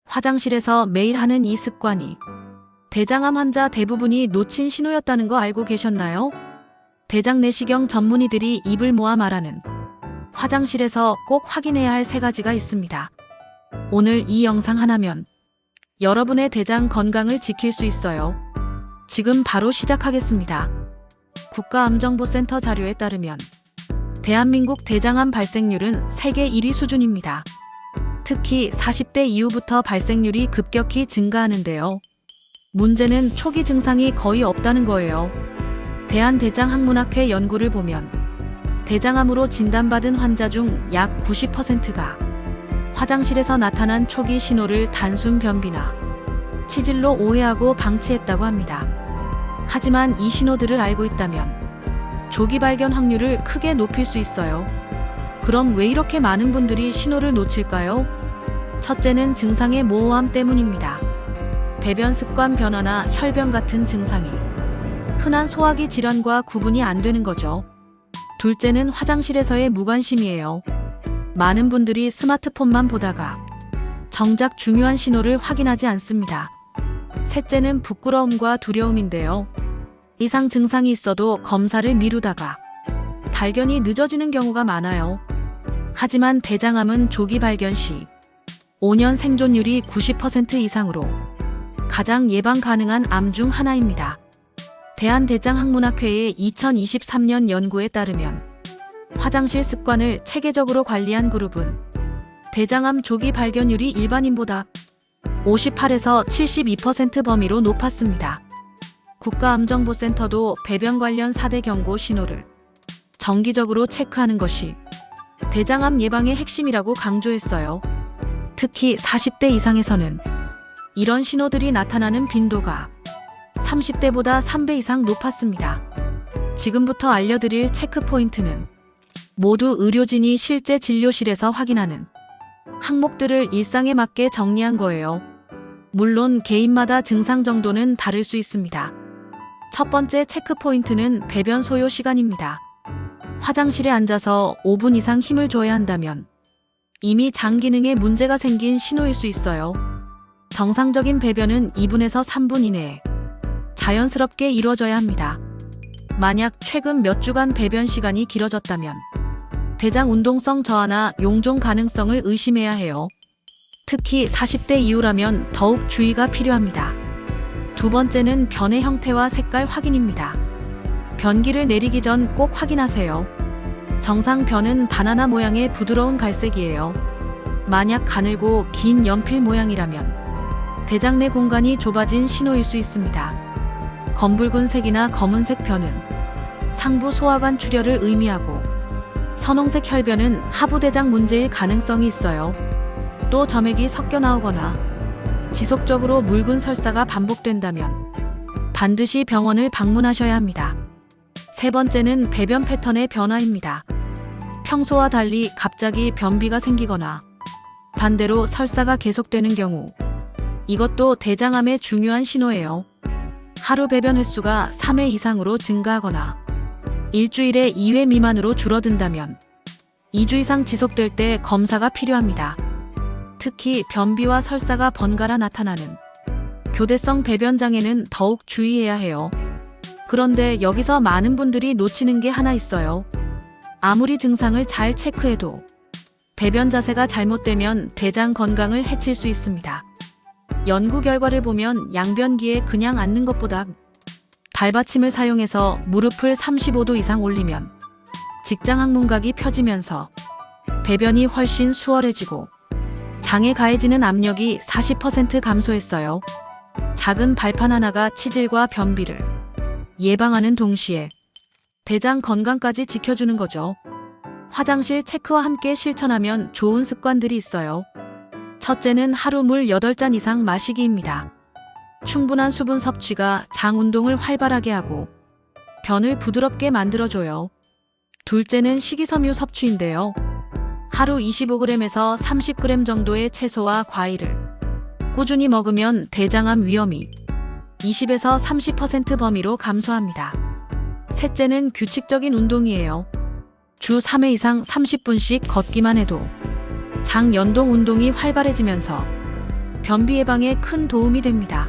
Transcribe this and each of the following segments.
화장실에서 매일 하는 이 습관이 대장암 환자 대부분이 놓친 신호였다는 거 알고 계셨나요? 대장 내시경 전문의들이 입을 모아 말하는 화장실에서 꼭 확인해야 할 3가지가 있습니다. 오늘 이 영상 하나면 여러분의 대장 건강을 지킬 수 있어요. 지금 바로 시작하겠습니다. 국가암정보센터 자료에 따르면 대한민국 대장암 발생률은 세계 1위 수준입니다. 특히 40대 이후부터 발생률이 급격히 증가하는데요. 문제는 초기 증상이 거의 없다는 거예요. 대한대장학문학회 연구를 보면 대장암으로 진단받은 환자 중 약 90%가 화장실에서 나타난 초기 신호를 단순 변비나 치질로 오해하고 방치했다고 합니다. 하지만 이 신호들을 알고 있다면 조기 발견 확률을 크게 높일 수 있어요. 그럼 왜 이렇게 많은 분들이 신호를 놓칠까요? 첫째는 증상의 모호함 때문입니다. 배변 습관 변화나 혈변 같은 증상이 흔한 소화기 질환과 구분이 안 되는 거죠. 둘째는 화장실에서의 무관심이에요. 많은 분들이 스마트폰만 보다가 정작 중요한 신호를 확인하지 않습니다. 셋째는 부끄러움과 두려움인데요. 이상 증상이 있어도 검사를 미루다가 발견이 늦어지는 경우가 많아요. 하지만 대장암은 조기 발견 시 5년 생존율이 90% 이상으로 가장 예방 가능한 암 중 하나입니다. 대한대장학문학회의 2023년 연구에 따르면 화장실 습관을 체계적으로 관리한 그룹은 대장암 조기 발견율이 일반인보다 58에서 72% 범위로 높았습니다. 국가암정보센터도 배변 관련 4대 경고 신호를 정기적으로 체크하는 것이 대장암 예방의 핵심이라고 강조했어요. 특히 40대 이상에서는 이런 신호들이 나타나는 빈도가 30대보다 3배 이상 높았습니다. 지금부터 알려드릴 체크 포인트는 모두 의료진이 실제 진료실에서 확인하는 항목들을 일상에 맞게 정리한 거예요. 물론 개인마다 증상 정도는 다를 수 있습니다. 첫 번째 체크 포인트는 배변 소요 시간입니다. 화장실에 앉아서 5분 이상 힘을 줘야 한다면 이미 장 기능에 문제가 생긴 신호일 수 있어요. 정상적인 배변은 2분에서 3분 이내에 자연스럽게 이루어져야 합니다. 만약 최근 몇 주간 배변 시간이 길어졌다면 대장 운동성 저하나 용종 가능성을 의심해야 해요. 특히 40대 이후라면 더욱 주의가 필요합니다. 두 번째는 변의 형태와 색깔 확인입니다. 변기를 내리기 전 꼭 확인하세요. 정상 변은 바나나 모양의 부드러운 갈색이에요. 만약 가늘고 긴 연필 모양이라면 대장 내 공간이 좁아진 신호일 수 있습니다. 검붉은 색이나 검은색 변은 상부 소화관 출혈을 의미하고 선홍색 혈변은 하부대장 문제일 가능성이 있어요. 또 점액이 섞여 나오거나 지속적으로 묽은 설사가 반복된다면 반드시 병원을 방문하셔야 합니다. 세 번째는 배변 패턴의 변화입니다. 평소와 달리 갑자기 변비가 생기거나 반대로 설사가 계속되는 경우 이것도 대장암의 중요한 신호예요. 하루 배변 횟수가 3회 이상으로 증가하거나 일주일에 2회 미만으로 줄어든다면 2주 이상 지속될 때 검사가 필요합니다. 특히 변비와 설사가 번갈아 나타나는 교대성 배변장애는 더욱 주의해야 해요. 그런데 여기서 많은 분들이 놓치는 게 하나 있어요. 아무리 증상을 잘 체크해도 배변 자세가 잘못되면 대장 건강을 해칠 수 있습니다. 연구 결과를 보면 양변기에 그냥 앉는 것보다 발받침을 사용해서 무릎을 35도 이상 올리면 직장 항문각이 펴지면서 배변이 훨씬 수월해지고 장에 가해지는 압력이 40% 감소했어요. 작은 발판 하나가 치질과 변비를 예방하는 동시에 대장 건강까지 지켜주는 거죠. 화장실 체크와 함께 실천하면 좋은 습관들이 있어요. 첫째는 하루 물 8잔 이상 마시기입니다. 충분한 수분 섭취가 장 운동을 활발하게 하고 변을 부드럽게 만들어줘요. 둘째는 식이섬유 섭취인데요. 하루 25g에서 30g 정도의 채소와 과일을 꾸준히 먹으면 대장암 위험이 20에서 30% 범위로 감소합니다. 셋째는 규칙적인 운동이에요. 주 3회 이상 30분씩 걷기만 해도 장 연동 운동이 활발해지면서 변비 예방에 큰 도움이 됩니다.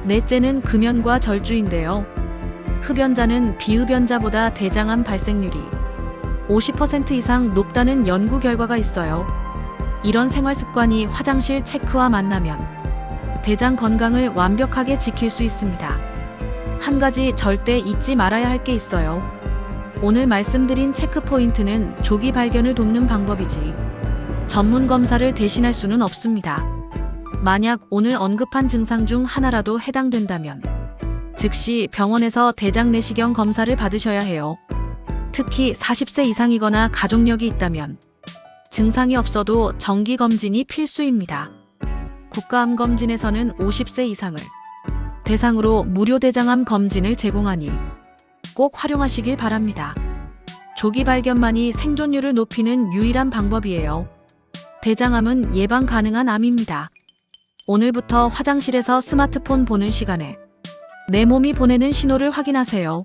넷째는 금연과 절주인데요. 흡연자는 비흡연자보다 대장암 발생률이 50% 이상 높다는 연구 결과가 있어요. 이런 생활 습관이 화장실 체크와 만나면 대장 건강을 완벽하게 지킬 수 있습니다. 한 가지 절대 잊지 말아야 할 게 있어요. 오늘 말씀드린 체크 포인트는 조기 발견을 돕는 방법이지 전문 검사를 대신할 수는 없습니다. 만약 오늘 언급한 증상 중 하나라도 해당된다면 즉시 병원에서 대장 내시경 검사를 받으셔야 해요. 특히 40세 이상이거나 가족력이 있다면 증상이 없어도 정기 검진이 필수입니다. 국가암 검진에서는 50세 이상을 대상으로 무료 대장암 검진을 제공하니 꼭 활용하시길 바랍니다. 조기 발견만이 생존율을 높이는 유일한 방법이에요. 대장암은 예방 가능한 암입니다. 오늘부터 화장실에서 스마트폰 보는 시간에 내 몸이 보내는 신호를 확인하세요.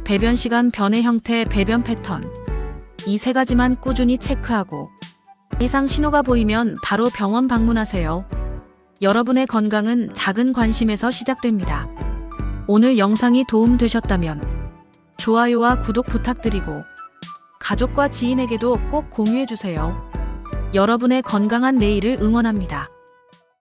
배변 시간, 변의 형태, 배변 패턴. 이 세 가지만 꾸준히 체크하고 이상 신호가 보이면 바로 병원 방문하세요. 여러분의 건강은 작은 관심에서 시작됩니다. 오늘 영상이 도움되셨다면 좋아요와 구독 부탁드리고 가족과 지인에게도 꼭 공유해주세요. 여러분의 건강한 내일을 응원합니다.